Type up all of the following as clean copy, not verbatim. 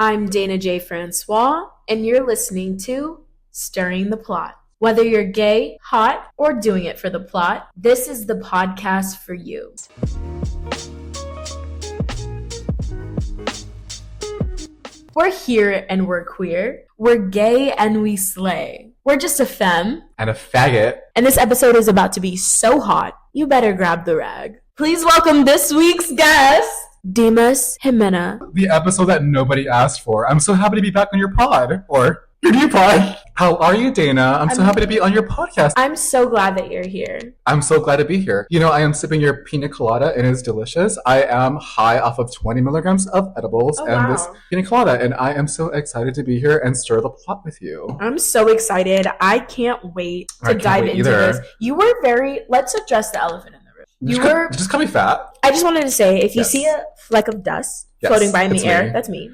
I'm Dayna J, Francois, and you're listening to Stirring the Plot. Whether you're gay, hot, or doing it for the plot, this is the podcast for you. We're here and we're queer. We're gay and we slay. We're just a femme. And a faggot. And this episode is about to be so hot, you better grab the rag. Please welcome this week's guest, Dimas Jimena. The episode that nobody asked for. I'm so happy to be back on your pod. Or your new pod. How are you, Dayna? I'm so happy to be on your podcast. I'm so glad that you're here. I'm so glad to be here. You know, I am sipping your pina colada and it's delicious. I am high off of 20 milligrams of edibles this pina colada. And I am so excited to be here and stir the plot with you. I'm so excited. I can't wait to dive into this. You were let's address the elephant in the room. Just call me fat. I just wanted to say, if you see a fleck of dust floating by in the air, that's me.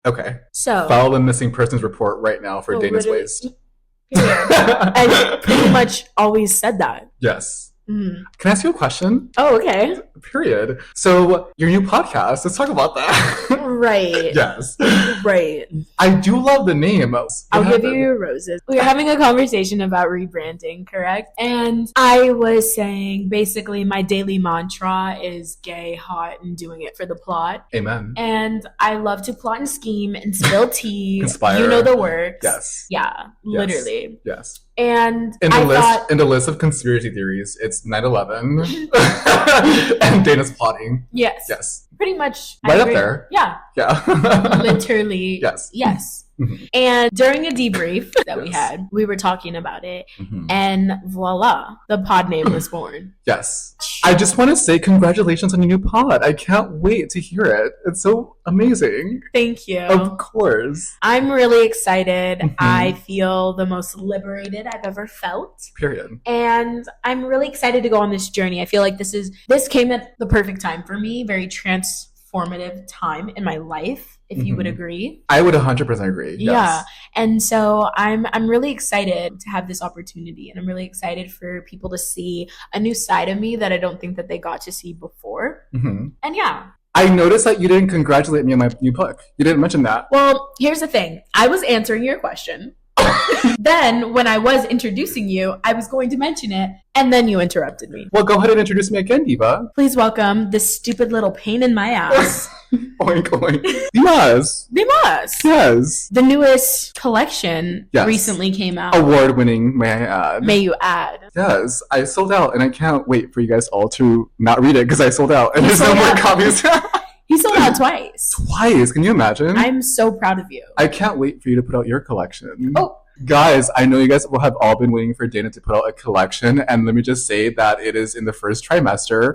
Okay. So file the missing persons report right now for Dayna's waist. I pretty much always said that. Yes. Mm. Can I ask you a question? Oh, okay. Period. So, your new podcast, let's talk about that. Right. Yes. Right. I do love the name. I'll give you your roses. We were having a conversation about rebranding, correct? And I was saying, basically, my daily mantra is gay, hot, and doing it for the plot. Amen. And I love to plot and scheme and spill tea. Inspire. You know the works. Yes. Yeah, literally. Yes. And in the list of conspiracy theories, it's 9/11 and Dayna's plotting. Yes. Yes. Pretty much. Right up there. Yeah. Yeah. Literally. Yes. Yes. Mm-hmm. And during a debrief that we had, we were talking about it, and voila, the pod name was born. Yes. I just want to say congratulations on your new pod. I can't wait to hear it. It's so amazing. Thank you. Of course. I'm really excited. I feel the most liberated I've ever felt. Period. And I'm really excited to go on this journey. I feel like this came at the perfect time for me, very transformative time in my life. If you would agree. I would 100% agree. Yes. Yeah. And so I'm really excited to have this opportunity, and I'm really excited for people to see a new side of me that I don't think that they got to see before. Mm-hmm. And yeah. I noticed that you didn't congratulate me on my new book. You didn't mention that. Well, here's the thing. I was answering your question. Then when I was introducing you, I was going to mention it, and then you interrupted me. Well, go ahead and introduce me again, Diva. Please welcome this stupid little pain in my ass. Oink, oink. Dimas. Yes. The newest collection recently came out. Award-winning, may I add. May you add. Yes. I sold out, and I can't wait for you guys all to not read it, because I sold out, and there's no more copies. He sold out twice. Twice? Can you imagine? I'm so proud of you. I can't wait for you to put out your collection. Oh. Guys, I know you guys will have all been waiting for Dayna to put out a collection, and let me just say that it is in the first trimester.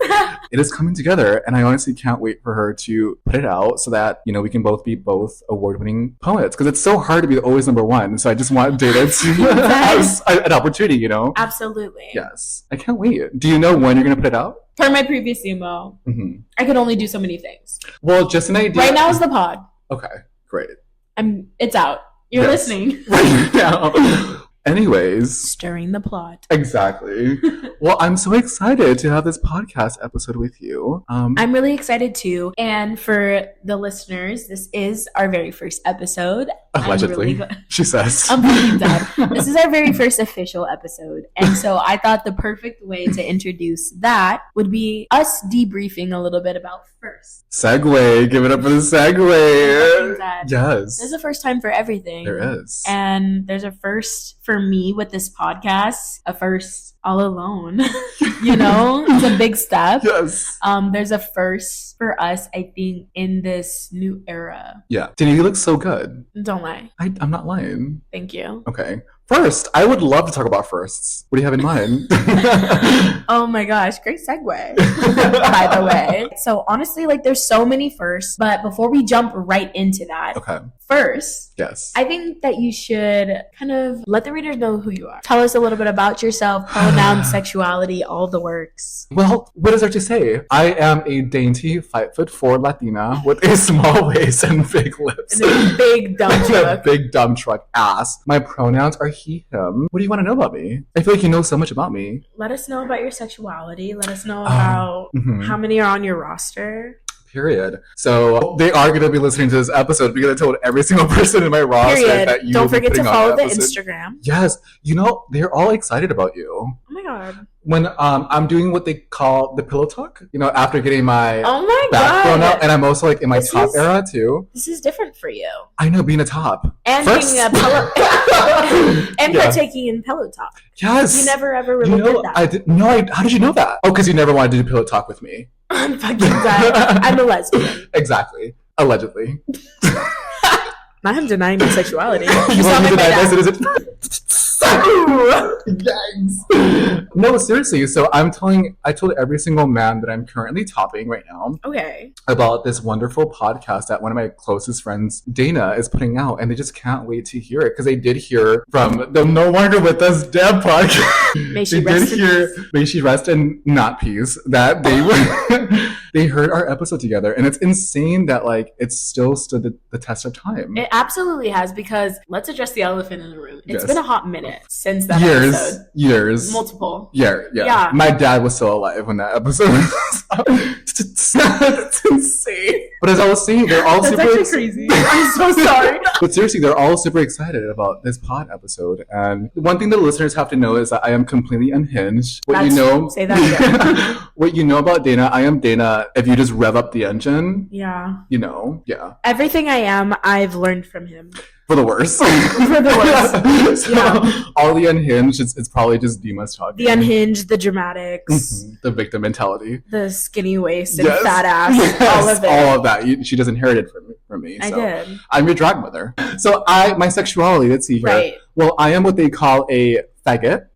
It is coming together, and I honestly can't wait for her to put it out so that, you know, we can both be both award-winning poets, because it's so hard to be always number one. So I just want Dayna to have an opportunity, you know? Absolutely. Yes. I can't wait. Do you know when you're going to put it out? Per my previous email, I could only do so many things. Well, just an idea. Right now is the pod. Okay, great. It's out. You're listening. Right now. Anyways. Stirring the plot. Exactly. Well, I'm so excited to have this podcast episode with you. I'm really excited too. And for the listeners, this is our very first episode. Allegedly, she says. I'm really dead. This is our very first official episode. And so I thought the perfect way to introduce that would be us debriefing a little bit about first. Segue. Give it up for the segue. Yes. There's a first time for everything. There is. And there's a first for me with this podcast, a first all alone. You know, it's a big step. Yes. There's a first for us, I think, in this new era. Yeah. Dayna, you look so good. Don't lie. I'm not lying. Thank you. Okay. First, I would love to talk about firsts. What do you have in mind? Oh my gosh, great segue, by the way. So honestly, like, there's so many firsts, but before we jump right into that, first, yes, I think that you should kind of let the readers know who you are. Tell us a little bit about yourself, pronouns, sexuality, all the works. Well, what is there to say? I am a dainty 5'4" Latina with a small waist and big lips. And a big dumb truck. A big dumb truck ass. My pronouns are he, him. What do you want to know about me? I feel like you know so much about me. Let us know about your sexuality. Let us know about how many are on your roster. Period. So they are going to be listening to this episode because I told every single person in my roster that you don't forget to follow the episode. Instagram. Yes. You know, they're all excited about you. Oh my God. When I'm doing what they call the pillow talk, you know, after getting my back blown out, and I'm also like in my top era too. This is different for you. I know, being a top. And first. being a pillow and partaking in pillow talk. Yes. You never ever really did that. How did you know that? Oh, because you never wanted to do pillow talk with me. I'm fucking dead. I'm a lesbian. Exactly. Allegedly. I'm denying my sexuality. You sound like my dad. Yikes. No, seriously. So I told every single man that I'm currently topping right now. Okay. About this wonderful podcast that one of my closest friends, Dayna, is putting out, and they just can't wait to hear it because they did hear from the No Longer With Us Deb podcast. May she rest in not peace. That they were. They heard our episode together, and it's insane that like it's still stood the test of time. It absolutely has, because let's address the elephant in the room. It's Yes. been a hot minute since that episode. Years. Multiple. Yeah. My dad was still alive when that episode was out. It's insane. But as I was saying, they're all That's super actually crazy. I'm so sorry. But seriously, they're all super excited about this pod episode. And one thing the listeners have to know is that I am completely unhinged. Say that again. What you know about Dayna, I am Dayna. If you just rev up the engine, yeah. you know, yeah. Everything I am, I've learned from him. For the worst. For the worst. So, all the unhinged, it's probably just Dimas talking. The unhinged, the dramatics. The victim mentality. The skinny waist and fat ass. All of it. All of that. She just inherited from me. I so. did. I'm your drag mother. So my sexuality, let's see here. Right. Well, I am what they call a faggot.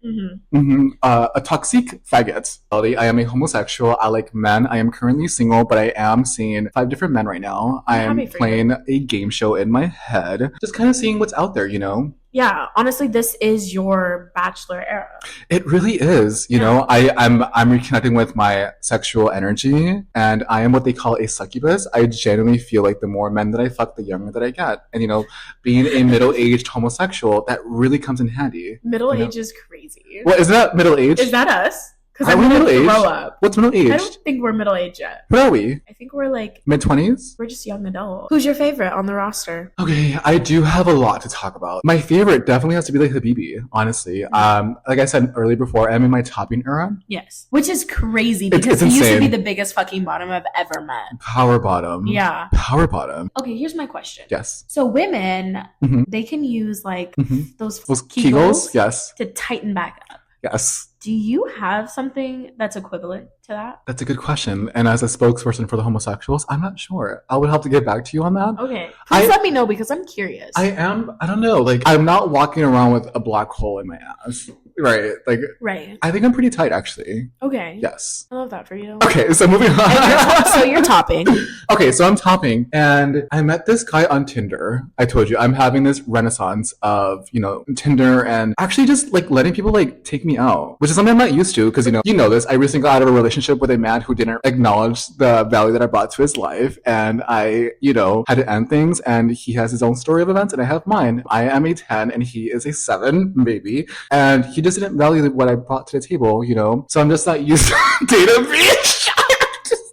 A toxic faggot. I am a homosexual. I like men. I am currently single, but I am seeing 5 different men right now. I am playing a game show in my head. Just kind of seeing what's out there, you know? Yeah, honestly, this is your bachelor era. It really is. You know, I'm reconnecting with my sexual energy, and I am what they call a succubus. I genuinely feel like the more men that I fuck, the younger that I get. And, you know, being a middle-aged homosexual, that really comes in handy. Middle age is crazy. Well, isn't that middle-aged? Is that us? Because Are we middle-aged? Grow up. What's middle-aged? I don't think we're middle-aged yet. What are we? I think we're like... Mid-20s? We're just young adult. Who's your favorite on the roster? Okay, I do have a lot to talk about. My favorite definitely has to be like Habibi, honestly. Like I said earlier before, I'm in my topping era. Yes. Which is crazy because he used to be the biggest fucking bottom I've ever met. Power bottom. Yeah. Power bottom. Okay, here's my question. Yes. So women, they can use like those Kegels, yes, to tighten back up. Yes. Do you have something that's equivalent to that? That's a good question. And as a spokesperson for the homosexuals, I'm not sure. I would have to get back to you on that. Okay. Please let me know because I'm curious. I don't know. Like, I'm not walking around with a black hole in my ass. Right. Like, right. I think I'm pretty tight, actually. Okay. Yes. I love that for you. Okay, so moving on. So you're topping. Okay, so I'm topping, and I met this guy on Tinder. I told you, I'm having this renaissance of, you know, Tinder and actually just, like, letting people, like, take me out, which is something I'm not used to, because, you know this. I recently got out of a relationship with a man who didn't acknowledge the value that I brought to his life, and I, you know, had to end things, and he has his own story of events, and I have mine. I am a 10, and he is a 7, maybe, and he just didn't value what I brought to the table, you know? So I'm just not used to data bitch.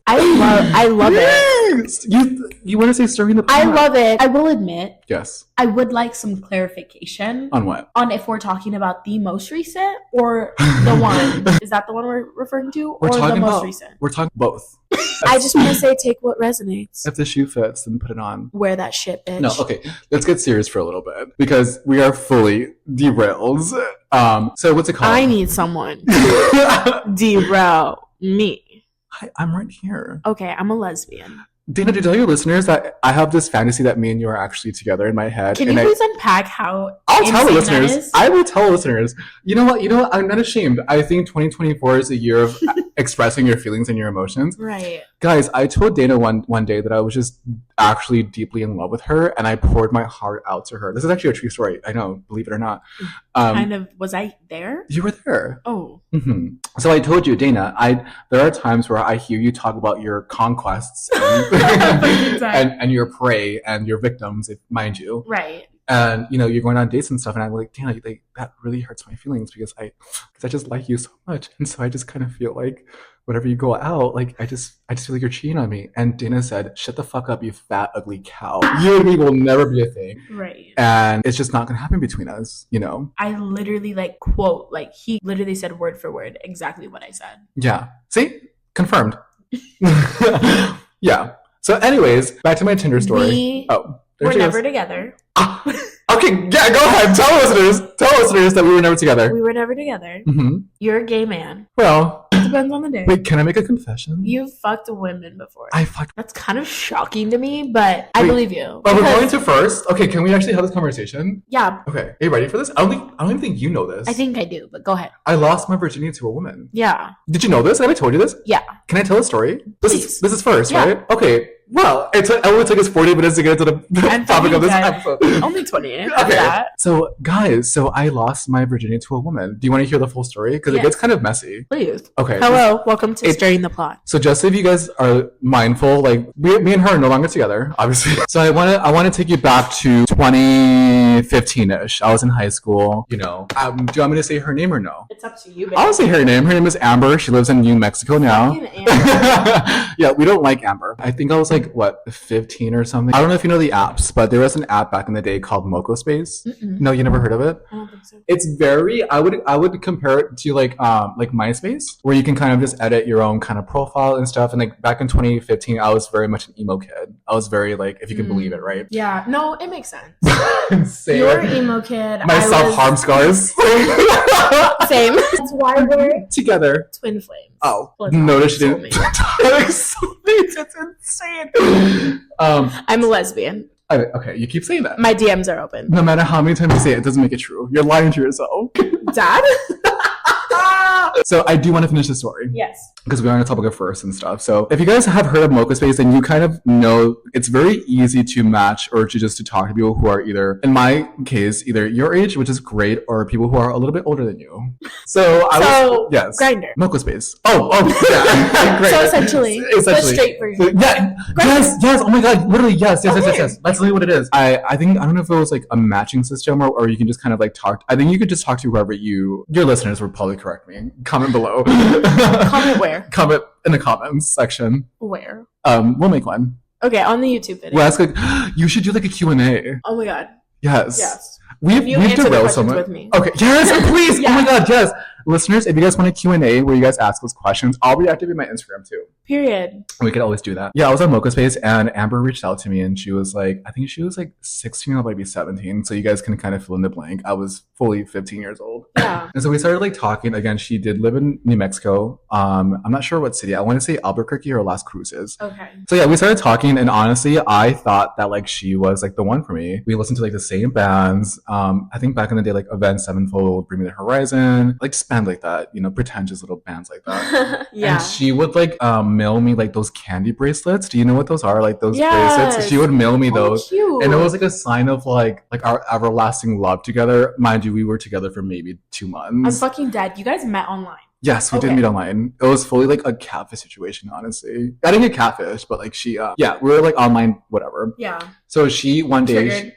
I love it. You want to say stirring the pot? I love it. I will admit. Yes. I would like some clarification. On what? On if we're talking about the most recent or the one. Is that the one we're referring to? Or the most recent? We're talking both. I just want to say take what resonates. If the shoe fits, then put it on. Wear that shit, bitch. No, okay. Let's get serious for a little bit because we are fully derailed. So what's it called? I need someone to derail me. I'm right here. Okay, I'm a lesbian. Dayna, to tell your listeners that I have this fantasy that me and you are actually together in my head. Can you please unpack how I'll tell the listeners. I will tell listeners. You know what? I'm not ashamed. I think 2024 is a year of expressing your feelings and your emotions. Right. Guys, I told Dayna one day that I was just actually deeply in love with her, and I poured my heart out to her. This is actually a true story. I know, believe it or not. Was I there? You were there. Oh. Mm-hmm. So I told you, Dayna, there are times where I hear you talk about your conquests and your prey and your victims, mind you. Right. And, you know, you're going on dates and stuff, and I'm like, Dayna, that really hurts my feelings because I just like you so much. And so I just kind of feel like whenever you go out, like I just feel like you're cheating on me. And Dayna said, shut the fuck up, you fat ugly cow. You and me will never be a thing. Right. And it's just not gonna happen between us, you know? I literally like quote, like he literally said word for word exactly what I said. Yeah. See? Confirmed. Yeah. So anyways, back to my Tinder story. We're never together. Okay, yeah, go ahead. Tell listeners that we were never together. We were never together. Mm-hmm. You're a gay man. Well, it depends on the day. Wait, can I make a confession? You've fucked women before. I fucked. That's kind of shocking to me, but I believe you. But we're going to first. Okay, can we actually have this conversation? Yeah. Okay, are you ready for this? I don't even think you know this. I think I do, but go ahead. I lost my virginity to a woman. Yeah. Did you know this? Have I told you this? Yeah. Can I tell a story? This is first, yeah. Right? Okay. Well, it only took us 40 minutes to get to the topic of this episode. Only 20. Okay. That. So, guys, I lost my virginity to a woman. Do you want to hear the full story? Because it gets kind of messy. Please. Okay. Hello. Welcome to Stirring the Plot. So, just if you guys are mindful, like, me and her are no longer together, obviously. So, I want to take you back to 2015-ish. I was in high school, you know. Do you want me to say her name or no? It's up to you, baby. I'll say her name. Her name is Amber. She lives in New Mexico now. Yeah, we don't like Amber. I think I was like, 15 or something. I don't know if you know the apps, but there was an app back in the day called Moco Space. Mm-mm. No, you never heard of it? I don't think so. It's very, I would compare it to like MySpace, where you can kind of just edit your own kind of profile and stuff. And like back in 2015, I was very much an emo kid. I was very like, if you can believe it, right? Yeah, no, it makes sense. You're an emo kid. My self-harm scars. Same. That's why we're together. Twin flames. Oh, notice she didn't. It's insane. I'm a lesbian. Okay, you keep saying that. My DMs are open. No matter how many times you say it, it doesn't make it true. You're lying to yourself. Dad? So I do want to finish the story. Yes. Because we're on a topic of first and stuff. So if you guys have heard of Mocha Space, then you kind of know it's very easy to match or to talk to people who are either, in my case, either your age, which is great, or people who are a little bit older than you. So yes. Grindr. Mocha Space. Oh, yeah. Great. So essentially, the straight version. Yeah. Grindr. Yes. Oh my God. Literally, yes. That's literally what it is. I think, I don't know if it was like a matching system or you can just kind of like talk. I think you could just talk to whoever your listeners would probably correct me. Comment below. Comment where? Comment in the comments section. Where? We'll make one. Okay, on the YouTube video. We'll ask like, you should do like a Q&A. Oh my God. Yes. We've derailed someone with me. Okay. Yes, please. Yeah. Oh my God. Yes. Listeners, if you guys want a Q&A where you guys ask us questions, I'll reactivate my Instagram too. Period. We could always do that. Yeah, I was on Mocha Space and Amber reached out to me and she was like, I think she was like 16 or maybe 17. So you guys can kind of fill in the blank. I was fully 15 years old. Yeah. And so we started like talking. Again, she did live in New Mexico. I'm not sure what city. I want to say Albuquerque or Las Cruces. Okay. So yeah, we started talking and honestly, I thought that like she was like the one for me. We listened to like the same bands. I think back in the day, like Avenged Sevenfold, Bring Me the Horizon, like just bands like that, you know, pretentious little bands like that. Yeah. And she would like mail me like those candy bracelets. Do you know what those are? Like those bracelets. She would mail me those. Cute. And it was like a sign of like our everlasting love together. Mind you, we were together for maybe 2 months. I'm fucking dead. You guys met online. Yes, we did meet online. It was fully like a catfish situation, honestly. I didn't get catfish, but like we were like online, whatever. Yeah. So she one day,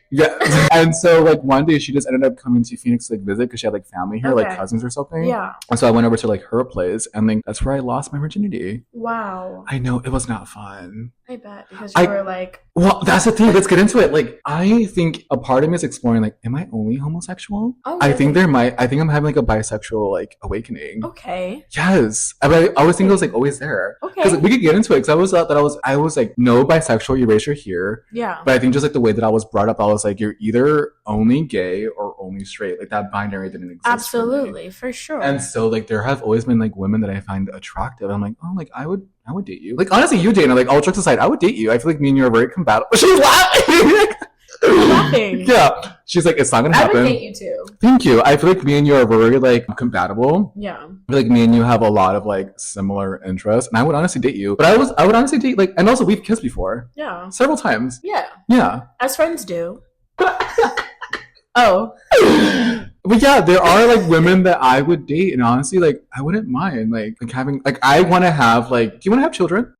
and so like one day she just ended up coming to Phoenix to like visit because she had like family here, like cousins or something. Yeah. And so I went over to like her place, and like that's where I lost my virginity. Wow. I know it was not fun. I bet because you were like. Well, that's the thing. Let's get into it. Like, I think a part of me is exploring. Like, am I only homosexual? Oh, really? I think I'm having like a bisexual like awakening. Okay. Yes, I always think it was like always there. Okay. Because like, we could get into it. Because I always thought that I was like no bisexual erasure here. Yeah. But I think just like the way that I was brought up, I was like, you're either only gay or only straight. Like that binary didn't exist. Absolutely, for sure. And so like there have always been like women that I find attractive. I'm like, oh, like I would date you. Like honestly, you Dayna, like all jokes aside, I would date you. I feel like me and you are very compatible. She's laughing. Laughing. Yeah. She's like, it's not gonna happen. I would date you too. Thank you. I feel like me and you are very like compatible. Yeah. I feel like me and you have a lot of like similar interests, and I would honestly date you. But I would honestly date like, and also we've kissed before. Yeah. Several times. Yeah. Yeah. As friends do. Oh. But yeah, there are like women that I would date, and honestly, like I wouldn't mind like having like I want to have like. Do you want to have children?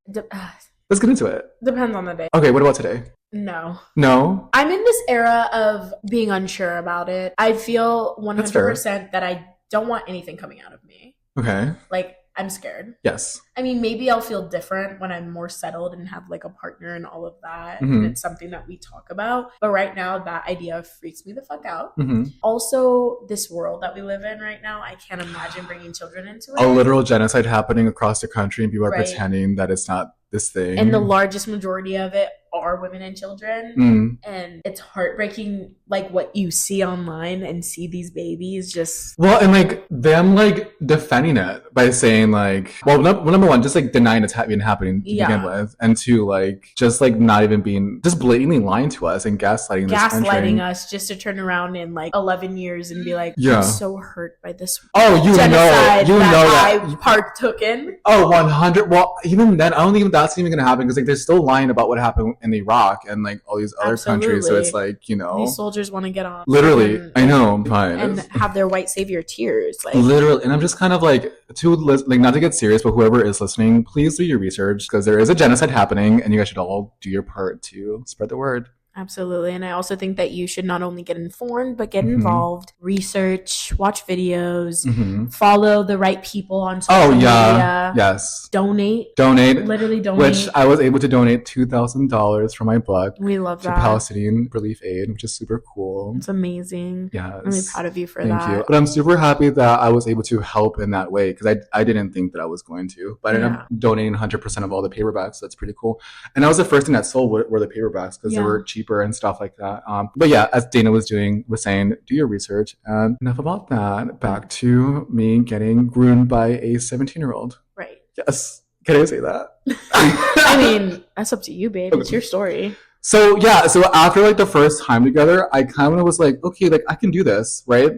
Let's get into it. Depends on the day. Okay, what about today? No. No? I'm in this era of being unsure about it. I feel 100% that I don't want anything coming out of me. Okay. Like, I'm scared. Yes. I mean, maybe I'll feel different when I'm more settled and have like a partner and all of that. Mm-hmm. And it's something that we talk about. But right now, that idea freaks me the fuck out. Mm-hmm. Also, this world that we live in right now, I can't imagine bringing children into it. A literal genocide happening across the country, and people are Right. pretending that it's not this thing. And the largest majority of it are women and children. And it's heartbreaking, like what you see online and see these babies just... Well, and like them like defending it by saying like, well, number one, just like denying it's even happening to begin with, and two, like just like not even being, just blatantly lying to us and gaslighting us just to turn around in like 11 years and be like, yeah, I'm so hurt by this genocide that I partook in. Oh, 100. Well, even then, I don't think that's even gonna happen, because like they're still lying about what happened in Iraq and like all these other countries. So it's like, you know, these soldiers want to get off. Literally, I know, fine, and have their white savior tears, like literally. And I'm just kind of like, not to get serious, but whoever is listening, please do your research, because there is a genocide happening, and you guys should all do your part to spread the word. Absolutely. And I also think that you should not only get informed, but get involved, research, watch videos, follow the right people on social media. Yes. Donate. Literally donate. Which I was able to donate $2,000 for my book. We love that. To Palestinian Relief Aid, which is super cool. It's amazing. Yes. I'm really proud of you for that. Thank you. But I'm super happy that I was able to help in that way, because I didn't think that I was going to. But I ended up donating 100% of all the paperbacks. So that's pretty cool. And that was the first thing that sold were the paperbacks, because they were cheaper and stuff like that. But yeah, as Dayna was saying, do your research. And enough about that. Back to me getting groomed by a 17-year-old. Right. Yes. Can I say that? I mean, that's up to you, babe. It's your story. So yeah, so after like the first time together, I kind of was like, okay, like I can do this, right?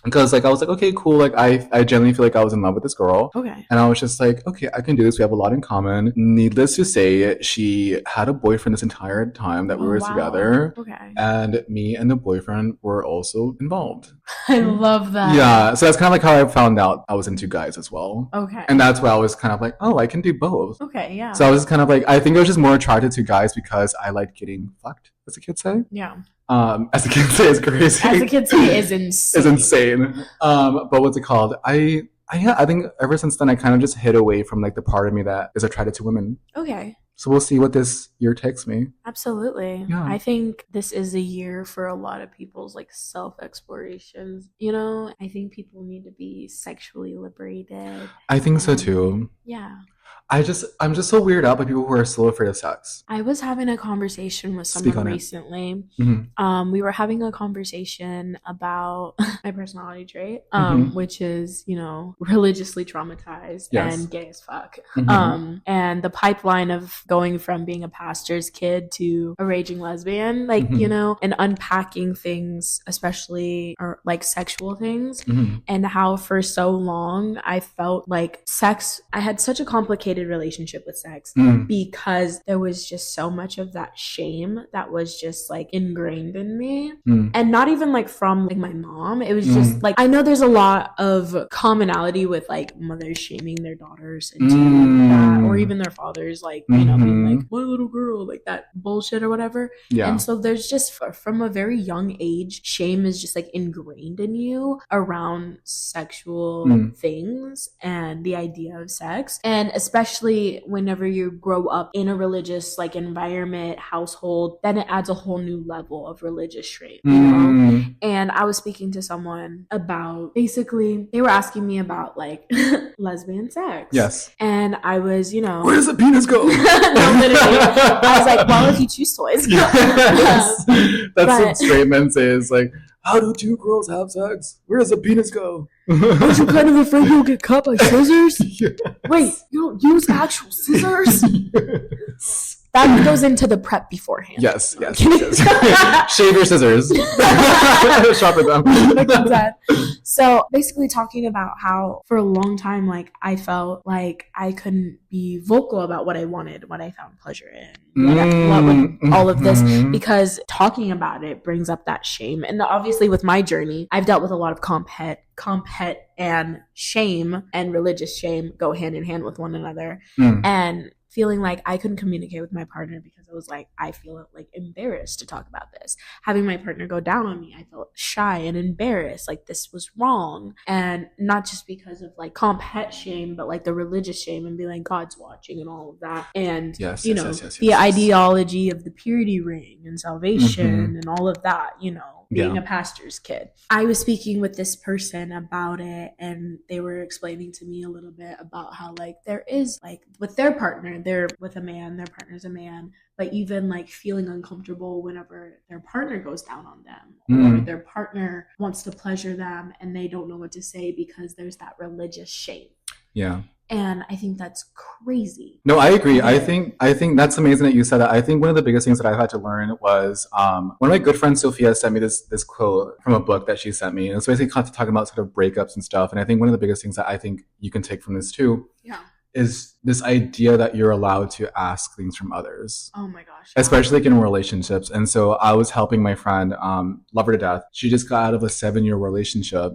Because like I was like, okay, cool. Like I genuinely feel like I was in love with this girl. Okay. And I was just like, okay, I can do this. We have a lot in common. Needless to say, she had a boyfriend this entire time that we were together. Okay. And me and the boyfriend were also involved. I love that. Yeah. So that's kind of like how I found out I was into guys as well. Okay. And that's why I was kind of like, oh, I can do both. Okay. Yeah. So I was kind of like, I think I was just more attracted to guys because I like getting fucked, as the kids say. Yeah. As the kids say, is crazy. As the kids say, is insane. Is insane. But what's it called? I think ever since then I kind of just hid away from like the part of me that is attracted to women. Okay. So we'll see what this year takes me. Absolutely. Yeah. I think this is a year for a lot of people's like self-explorations. You know, I think people need to be sexually liberated. I think so too. Yeah. I'm just so weirded out by people who are still afraid of sex. I was having a conversation with someone recently. We were having a conversation about my personality trait, which is, you know, religiously traumatized and gay as fuck. And the pipeline of going from being a pastor's kid to a raging lesbian, like, you know, and unpacking things, especially or like sexual things, and how for so long I felt like sex, I had such a complicated relationship with sex because there was just so much of that shame that was just like ingrained in me, and not even like from like my mom. It was just like, I know there's a lot of commonality with like mothers shaming their daughters into that, or even their fathers, like, you know, being like, my little girl, like that bullshit or whatever. And so there's just from a very young age, shame is just like ingrained in you around sexual things and the idea of sex. And especially whenever you grow up in a religious like environment, household, then it adds a whole new level of religious shame, you know? And I was speaking to someone about, basically they were asking me about like lesbian sex. Yes. And I was, you know, where does the penis go? No, literally. I was like, well, if you choose toys. Yes. That's what straight men say, is like, how do two girls have sex? Where does the penis go? Aren't you kind of afraid you'll get cut by scissors? Yes. Wait, you don't use actual scissors? Yes. That goes into the prep beforehand. Yes. Shave your scissors. Sharpen them. So basically talking about how for a long time, like I felt like I couldn't be vocal about what I wanted, what I found pleasure in, all of this, because talking about it brings up that shame. And obviously with my journey, I've dealt with a lot of compet and shame, and religious shame go hand in hand with one another. And feeling like I couldn't communicate with my partner because it was like, I feel like embarrassed to talk about this. Having my partner go down on me, I felt shy and embarrassed, like this was wrong. And not just because of like comp het shame, but like the religious shame and being like God's watching and all of that. And the ideology of the purity ring and salvation and all of that, being a pastor's kid. I was speaking with this person about it, and they were explaining to me a little bit about how like there is like with their partner, they're with a man, their partner's a man, but even like feeling uncomfortable whenever their partner goes down on them or their partner wants to pleasure them and they don't know what to say because there's that religious shame. Yeah. And I think that's crazy. No, I agree. I think that's amazing that you said that. I think one of the biggest things that I've had to learn was one of my good friends, Sophia, sent me this quote from a book that she sent me. And it's basically talking about sort of breakups and stuff. And I think one of the biggest things that I think you can take from this too is this idea that you're allowed to ask things from others. Oh my gosh. Especially like in relationships. And so I was helping my friend, love her to death. She just got out of a 7-year relationship.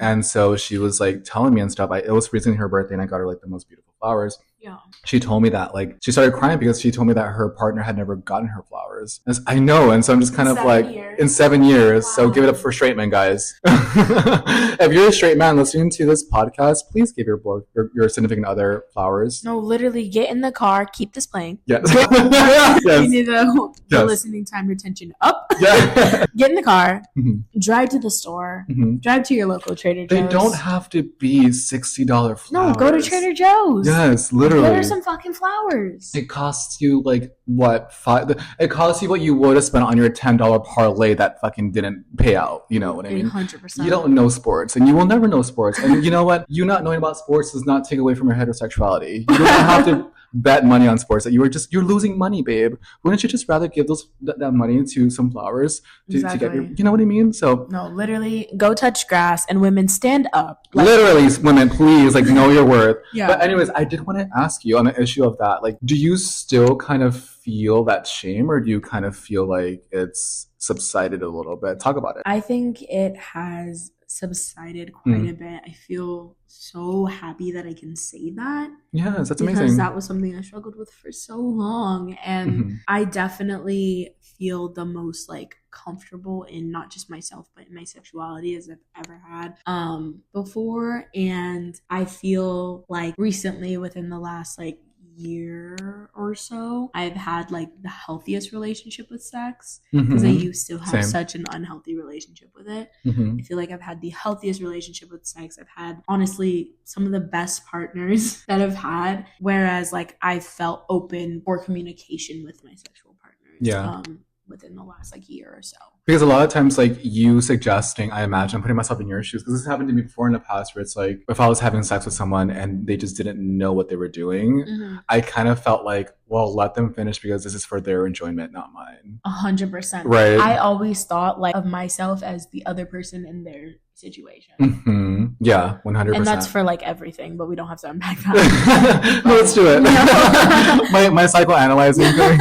And so she was like telling me and stuff. It was recently her birthday and I got her like the most beautiful flowers. Yeah. She told me that like she started crying because she told me that her partner had never gotten her flowers. I know, and so I'm just kind of like in 7 years. Wow. So give it up for straight men, guys. If you're a straight man listening to this podcast, please give your significant other flowers. No, literally get in the car, keep this playing. Yes. Yes. You need the listening time retention up. Yeah. Get in the car, drive to the store, drive to your local Trader Joe's. They don't have to be $60 flowers. No, go to Trader Joe's. Yes, literally. Get her some fucking flowers. It costs you like what it costs you what you would have spent on your $10 parlay that fucking didn't pay out. You know what I mean? 100%. You don't know sports, and you will never know sports. And you know what? You not knowing about sports does not take away from your heterosexuality. You don't have to bet money on sports. That you're losing money, babe. Wouldn't you just rather give that money to some flowers to get your, you know what I mean? So no, literally go touch grass, and women stand up. Literally, women, please, like, know your worth. Yeah. But anyways, I did want to ask you on the issue of that, like, do you still kind of feel that shame, or do you kind of feel like it's subsided a little bit? Talk about it. I think it has subsided quite a bit. I feel so happy that I can say that. Yes, that's amazing. Because that was something I struggled with for so long. And I definitely feel the most like comfortable in not just myself, but in my sexuality as I've ever had before. And I feel like recently, within the last like year or so, I've had like the healthiest relationship with sex, because I used to have such an unhealthy relationship with it. I feel like I've had the healthiest relationship with sex. I've had honestly some of the best partners that I've had, whereas like I felt open for communication with my sexual partners within the last like year or so. Because a lot of times, like, you suggesting, I imagine, I'm putting myself in your shoes, because this happened to me before in the past, where it's like, if I was having sex with someone and they just didn't know what they were doing, I kind of felt like, well, let them finish, because this is for their enjoyment, not mine. 100%. Right. I always thought like of myself as the other person in their situation. Yeah, 100%. And that's for like everything, but we don't have to unpack that. No, let's do it. my psychoanalyzing thing.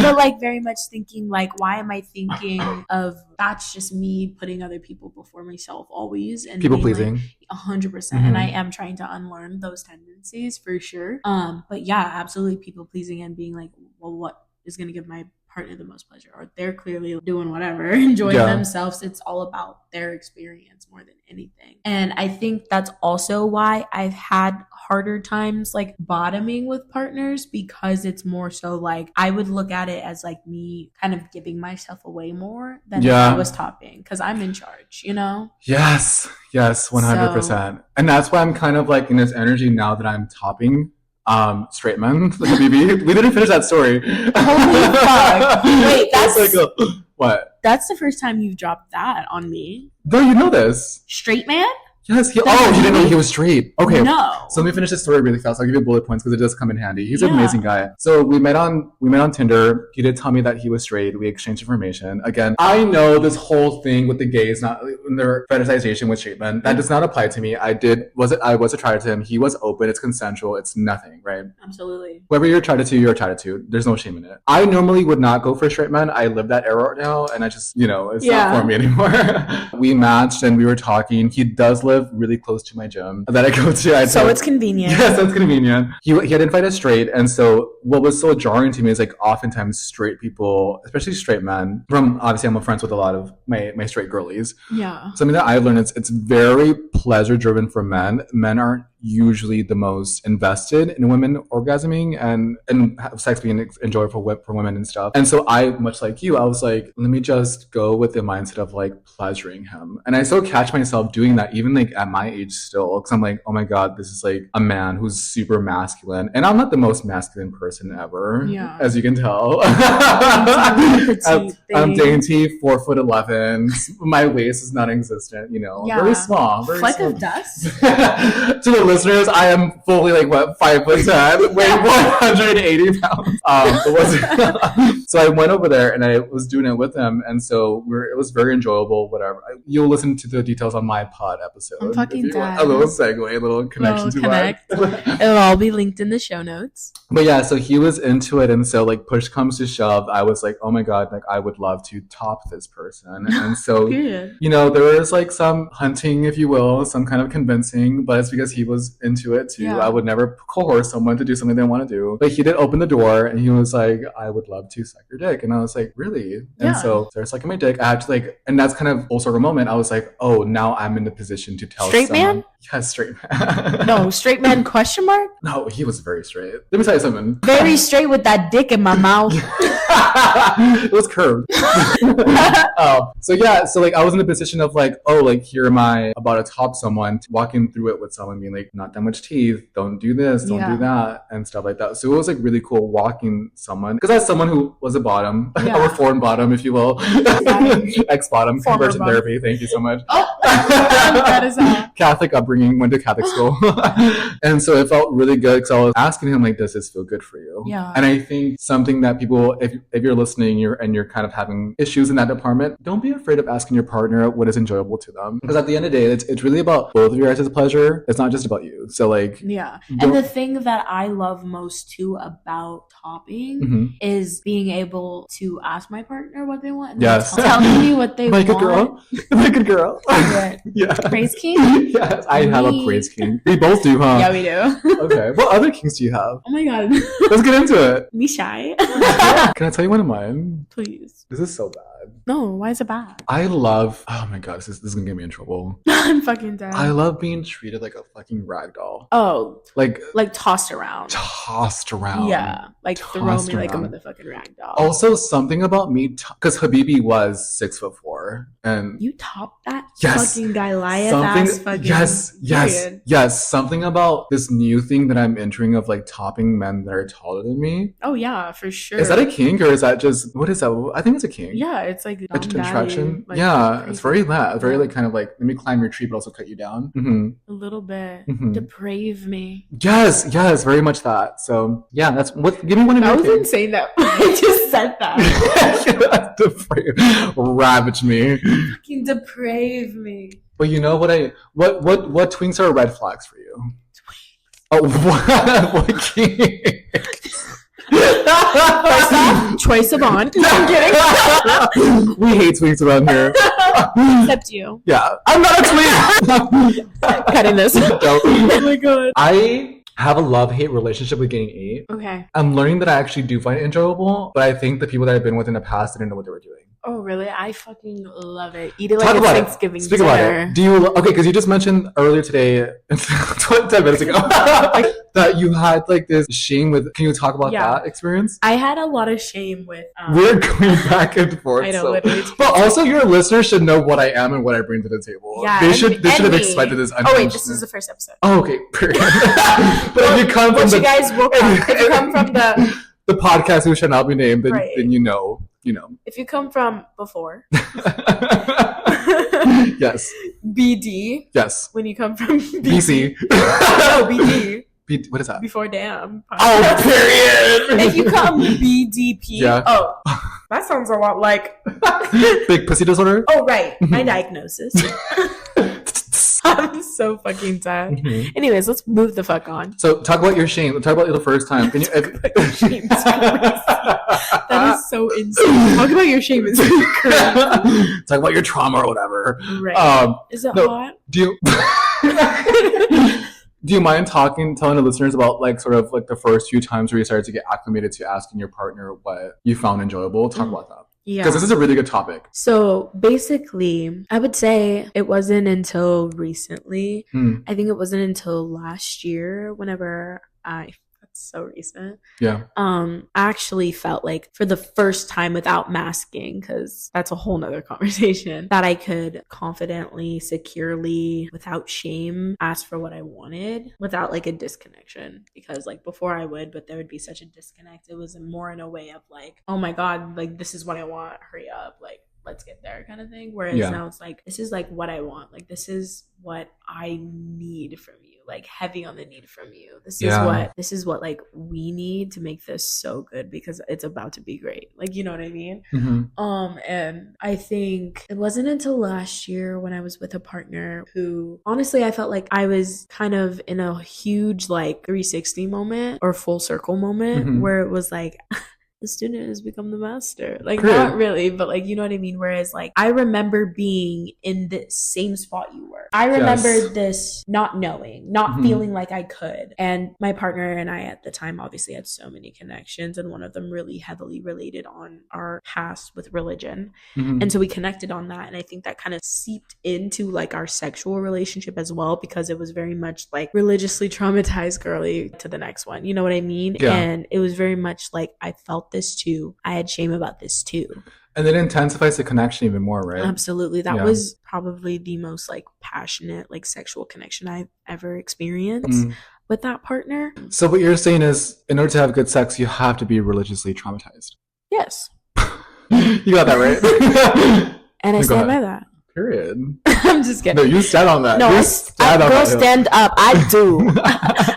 But like very much thinking like, why am I thinking of that's just me putting other people before myself always, and people pleasing. Like 100%. And I am trying to unlearn those tendencies for sure. But yeah, absolutely people pleasing and being like, well, what is going to give my partner the most pleasure, or they're clearly doing whatever, enjoying themselves. It's all about their experience more than anything. And I think that's also why I've had harder times like bottoming with partners, because it's more so like I would look at it as like me kind of giving myself away more than if I was topping, because I'm in charge, you know? Yes, 100%. So, and that's why I'm kind of like in this energy now that I'm topping straight men. Like, we didn't finish that story. Holy fuck. Wait, that's like what? That's the first time you've dropped that on me. No, you know this. Straight man? Yes. You didn't know he was straight. Okay. No. So let me finish this story really fast. I'll give you bullet points because it does come in handy. He's an amazing guy. So we met on Tinder. He did tell me that he was straight. We exchanged information. Again, I know this whole thing with the gays, not in their fetishization with straight men. That does not apply to me. I was attracted to him. He was open. It's consensual. It's nothing, right? Absolutely. Whoever you're attracted to, you're attracted to. There's no shame in it. I normally would not go for straight men. I live that era now, and I just, it's not for me anymore. We matched and we were talking. He does live live really close to my gym that I go to. So it's convenient. Yeah, so it's convenient. He identified as straight, and so what was so jarring to me is like oftentimes straight people, especially straight men, from obviously I'm friends with a lot of my straight girlies. Yeah. Something that I've learned is it's very pleasure driven for men. Men aren't usually the most invested in women orgasming and sex being enjoyable for women and stuff. And so I, much like you, I was like, let me just go with the mindset of like pleasuring him. And I still catch myself doing that even like at my age still, because I'm like, oh my God, this is like a man who's super masculine. And I'm not the most masculine person ever, as you can tell. I'm dainty, 4'11". My waist is non-existent, you know, very small. Very Fleck small. Of dust? To the listeners, I am fully like 5'10", weigh 180 pounds. So I went over there and I was doing it with him, and so it was very enjoyable. Whatever, you'll listen to the details on my pod episode. I'm fucking dead. A little segue, a little connection to connect. It'll all be linked in the show notes. But yeah, so he was into it, and so like push comes to shove, I was like, oh my God, like I would love to top this person. And so you know, there was like some hunting, if you will, some kind of convincing, but it's because he was into it too. I would never coerce someone to do something they want to do, but he did open the door and he was like, I would love to suck your dick. And I was like, really? And so started sucking my dick. I had to like, and that's kind of full circle moment. I was like, oh, now I'm in the position to tell straight someone. Man? Yes, straight man. No, straight man question mark? No, he was very straight. Let me tell you something. Very straight with that dick in my mouth. It was curved. So like I was in the position of like, oh, like here am I about to top someone, walking through it with someone being like, not that much teeth, don't do this, don't do that, and stuff like that. So it was like really cool walking someone, because as someone who was a bottom, or foreign bottom, if you will, ex-bottom, conversion therapy, thank you so much. That is Catholic upbringing, went to Catholic school. And so it felt really good because I was asking him like, does this feel good for you? And I think something that people, if you're listening, you're kind of having issues in that department, don't be afraid of asking your partner what is enjoyable to them, because at the end of the day, it's really about both of your guys' pleasure. It's not just about you. So like, and the thing that I love most too about topping is being able to ask my partner what they want, and telling me what they want. Like a girl. Praise king. Yes, I have a praise king. We both do, huh? Yeah, we do. Okay, what other kings do you have? Oh my God, let's get into it. Me shy. Can I tell you one of mine? Please. This is so bad. No, why is it bad? I love, oh my God, this is gonna get me in trouble. I'm fucking dead. I love being treated like a fucking rag doll. Oh. Like tossed around. Yeah. Like throw me like a motherfucking rag doll. Also, something about me, because Habibi was 6'4", and you topped that fucking Goliath ass fucking yes. Something about this new thing that I'm entering of like topping men that are taller than me. Oh yeah, for sure. Is that a kink or is that just, what is that? I think it's a kink. Yeah, it's like attraction. Like, yeah, it's very very like kind of like, let me climb your tree but also cut you down. A little bit. Deprave me. Yes, very much that. So yeah, that's what. Give me one of your. I was insane that I just said that. Deprave, ravage me. Fucking deprave me. But you know what twinks are red flags for you? Twinks. Oh, what kink? Choice of on. No, I'm kidding. We hate twinks around here. Except you. Yeah. I'm not a twink. Cutting this. Oh my God. I have a love-hate relationship with getting ate. Okay. I'm learning that I actually do find it enjoyable, but I think the people that I've been with in the past didn't know what they were doing. Oh, really? I fucking love it. Eat it like it's Thanksgiving dinner. Speak about it. Do you, okay, because you just mentioned earlier today, 10 minutes ago, that you had like this shame with, can you talk about that experience? I had a lot of shame with... We're going back and forth. I know, literally. But also your listeners should know what I am and what I bring to the table. Yeah, they should have expected this. Oh wait, this is the first episode. Oh, okay. Period. But if you come from you guys woke up, if you come from the podcast who shall not be named, then you know. If you come from before. Yes. BD. Yes. When you come from BC. No, BD. What is that? Before damn. Oh, period. If you come BDP. Oh, that sounds a lot like big pussy disorder. Oh, right. My diagnosis. I'm so fucking sad. Anyways, let's move the fuck on. So talk about your shame. Talk about the first time. Can you? That is so insane. Talk about your shame is crazy. Talk about your trauma or whatever. Right. Is it hot? Do you mind telling the listeners about like sort of like the first few times where you started to get acclimated to asking your partner what you found enjoyable? Talk about that. Yeah. Because this is a really good topic. So basically, I would say it wasn't until recently. I think it wasn't until last year whenever so recent. Yeah. I actually felt like for the first time without masking, because that's a whole nother conversation, that I could confidently, securely, without shame, ask for what I wanted without like a disconnection. Because like before I would, but there would be such a disconnect. It was more in a way of like, oh my God, like this is what I want. Hurry up. Like, let's get there kind of thing. Whereas now it's like, this is like what I want. Like, this is what I need from you. Like heavy on the need from you. This is what like we need to make this so good because it's about to be great. Like, you know what I mean? And I think it wasn't until last year when I was with a partner who honestly I felt like I was kind of in a huge like 360 moment or full circle moment where it was like the student has become the master. Like, not really, but like, you know what I mean? Whereas like, I remember being in the same spot you were. I remember this not knowing, not feeling like I could. And my partner and I at the time obviously had so many connections, and one of them really heavily related on our past with religion. And so we connected on that. And I think that kind of seeped into like our sexual relationship as well, because it was very much like religiously traumatized girly to the next one. You know what I mean? Yeah. And it was very much like, I felt this too. I had shame about this too. And it intensifies the connection even more, right? Absolutely. That was probably the most like passionate, like sexual connection I've ever experienced with that partner. So what you're saying is, in order to have good sex, you have to be religiously traumatized. Yes. You got that right. And I stand by that. Period. I'm just kidding. No, you stand on that. No, I stand up. I do.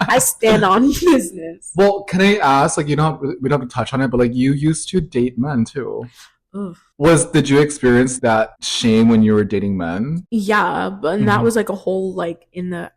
I stand on business. Well, can I ask, like, we don't have to touch on it, but like, you used to date men too. Oof. Did you experience that shame when you were dating men? Yeah, but that was like a whole like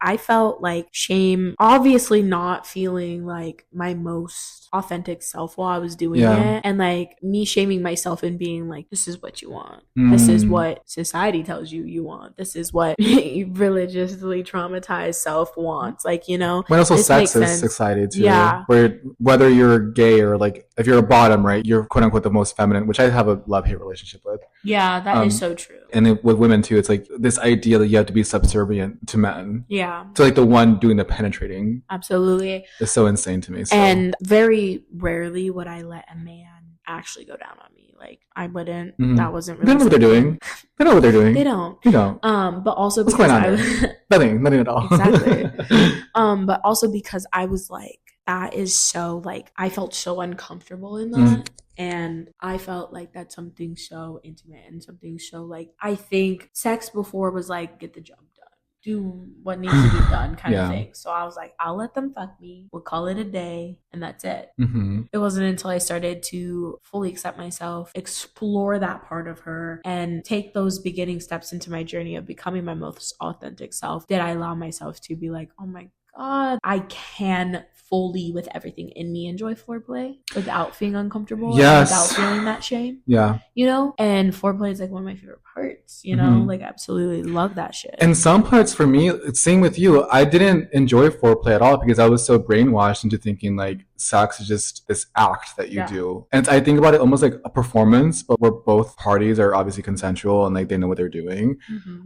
I felt like shame, obviously not feeling like my most authentic self while I was doing it, and like me shaming myself and being like, this is what you want, this is what society tells you want, this is what religiously traumatized self wants, like, you know. But also sexist society too, where whether you're gay or like if you're a bottom, right, you're quote unquote the most feminine, which I have a love-hate relationship with. Yeah, that is so true. And with women too, it's like this idea that you have to be subservient to men. Yeah. To like the one doing the penetrating. Absolutely. It's so insane to me. So. And very rarely would I let a man actually go down on me. Like, I wouldn't. That wasn't really. They know what they're doing. They know what they're doing. They don't. You don't. But also what's because going on nothing at all. Exactly. But also because I was like, that is so like, I felt so uncomfortable in that. And I felt like that's something so intimate and something so like, I think sex before was like, get the job done, do what needs to be done kind of thing. So I was like, I'll let them fuck me, we'll call it a day, and that's it. It wasn't until I started to fully accept myself, explore that part of her, and take those beginning steps into my journey of becoming my most authentic self, did I allow myself to be like, oh my God, I can fully, with everything in me, enjoy foreplay without feeling uncomfortable, without feeling that shame. Yeah. You know? And foreplay is like one of my favorite parts, you know? Like, absolutely love that shit. And some parts for me, same with you, I didn't enjoy foreplay at all because I was so brainwashed into thinking like sex is just this act that you do. And I think about it almost like a performance, but where both parties are obviously consensual and like they know what they're doing.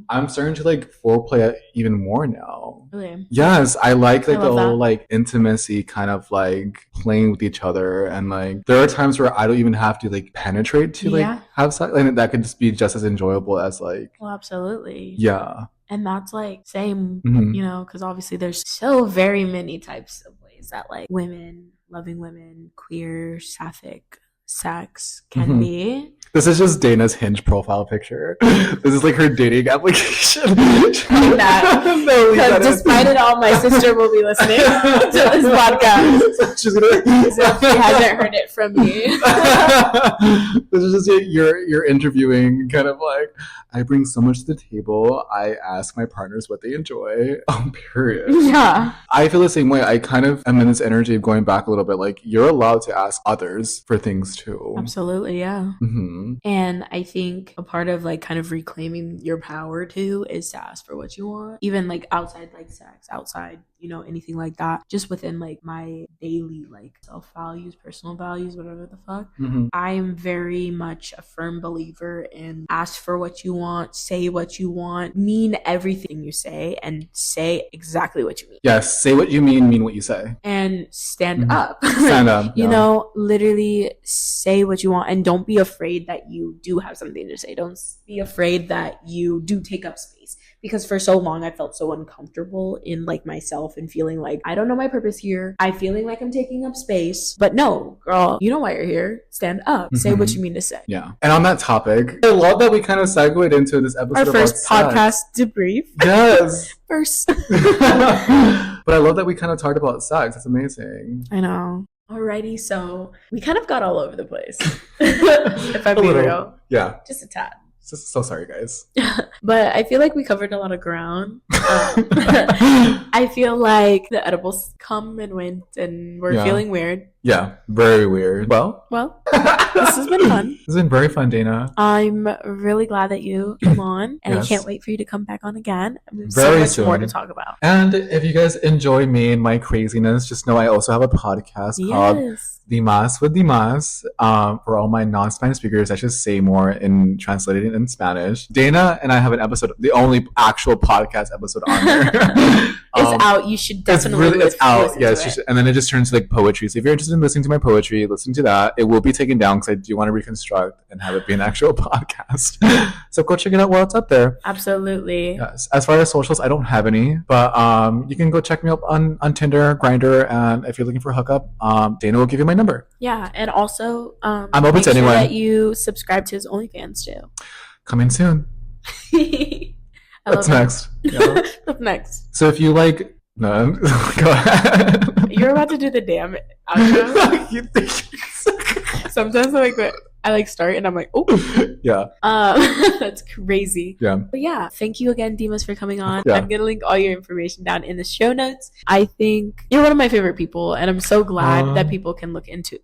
I'm starting to like foreplay even more now. Really? Yes, I like the whole like intimacy kind of like playing with each other, and like there are times where I don't even have to like penetrate to like have sex, and that could just be just as enjoyable as like. Well, absolutely. Yeah. And that's like same, you know, because obviously there's so very many types of ways that like women, loving women, queer, sapphic, sex can be. This is just Dayna's Hinge profile picture. This is like her dating application. Because despite it all, my sister will be listening to this podcast. So she hasn't heard it from me. This is just you're interviewing, kind of like, I bring so much to the table. I ask my partners what they enjoy. Period. Yeah. I feel the same way. I kind of am in this energy of going back a little bit. Like, you're allowed to ask others for things too. Absolutely, yeah. Mm-hmm. And I think a part of like kind of reclaiming your power too is to ask for what you want, even like outside like sex, outside, you know, anything like that, just within like my daily like self values, personal values, whatever the fuck. Mm-hmm. I am very much a firm believer in ask for what you want, say what you want, mean everything you say, and say exactly what you mean. Yes, say what you mean what you say. And stand up. Stand up. You know, literally say what you want, and don't be afraid that you do have something to say. Don't be afraid that you do take up space. Because for so long I felt so uncomfortable in like myself and feeling like I don't know my purpose here. I'm feeling like I'm taking up space. But no, girl, you know why you're here. Stand up. Mm-hmm. Say what you mean to say. Yeah. And on that topic, I love that we kind of segued into this episode. Our first podcast debrief. Yes. First. But I love that we kind of talked about sex. It's amazing. I know. Alrighty, so we kind of got all over the place. If I'm being real. Yeah. Just a tad. So sorry, guys. But I feel like we covered a lot of ground. I feel like the edibles come and went, and we're feeling weird. Yeah, very weird. Well, this has been fun. This has been very fun, Dayna. I'm really glad that you came on, and I can't wait for you to come back on again. There's very so much soon. More to talk about. And if you guys enjoy me and my craziness, just know I also have a podcast called Dimas with Dimas. For all my non-Spanish speakers, I should say more in translated in Spanish. Dayna and I have an episode, the only actual podcast episode on there. It's out. You should definitely it's out. Yes, yeah, and then it just turns to like poetry. So if you're interested in listening to my poetry, listen to that. It will be taken down because I do want to reconstruct and have it be an actual podcast. So go check it out while it's up there. Absolutely. Yes. As far as socials, I don't have any, but you can go check me up on Tinder, Grindr, and if you're looking for a hookup, Dayna will give you my number. Yeah, and also I'm open to anyone. Make sure that you subscribe to his OnlyFans too. Coming soon. What's next? Yeah. What's next? So if you like, no, go ahead. You're about to do the damn outro. You think sometimes I start and I'm like, oh yeah. That's crazy. Yeah. But yeah, thank you again, Dimas, for coming on. Yeah. I'm gonna link all your information down in the show notes. I think you're one of my favorite people, and I'm so glad that people can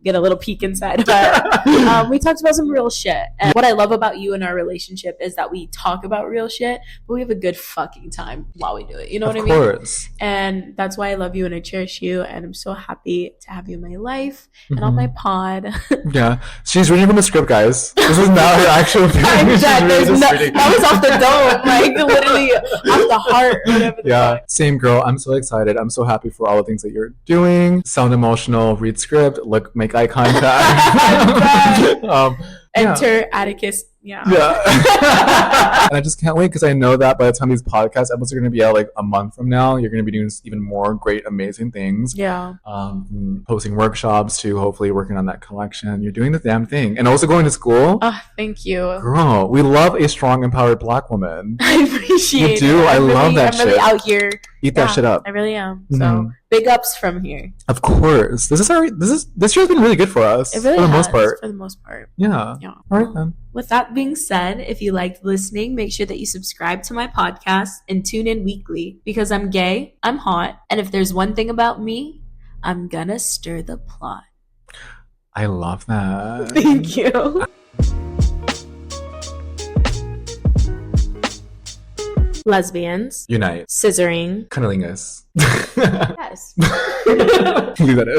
get a little peek inside. But we talked about some real shit, and what I love about you and our relationship is that we talk about real shit, but we have a good fucking time while we do it. You know what I mean? Of course. And that's why I love you and I cherish you, and I'm so happy to have you in my life and on my pod. Yeah, she's reading from the script, guys. This is not her actual thing. That was off the dome, like literally off the heart or whatever. Same girl. I'm so excited. I'm so happy for all the things that you're doing. Sound emotional, read script, make eye contact. Enter Atticus. Yeah. And I just can't wait because I know that by the time these podcast episodes are going to be out like a month from now, you're going to be doing even more great, amazing things. Yeah. Hosting workshops to hopefully working on that collection. You're doing the damn thing. And also going to school. Oh, thank you. Girl, we love a strong, empowered Black woman. I appreciate it. You do? I love that shit. I'm really out here. Eat that shit up. I really am. So big ups from here. Of course. This year's been really good for us. It really for the has, most part. For the most part. Yeah. All right then. With that being said, if you liked listening, make sure that you subscribe to my podcast and tune in weekly because I'm gay, I'm hot, and if there's one thing about me, I'm gonna stir the plot. I love that. Thank you. Lesbians. Unite. Scissoring. Cunnilingus. Yes. Leave that in.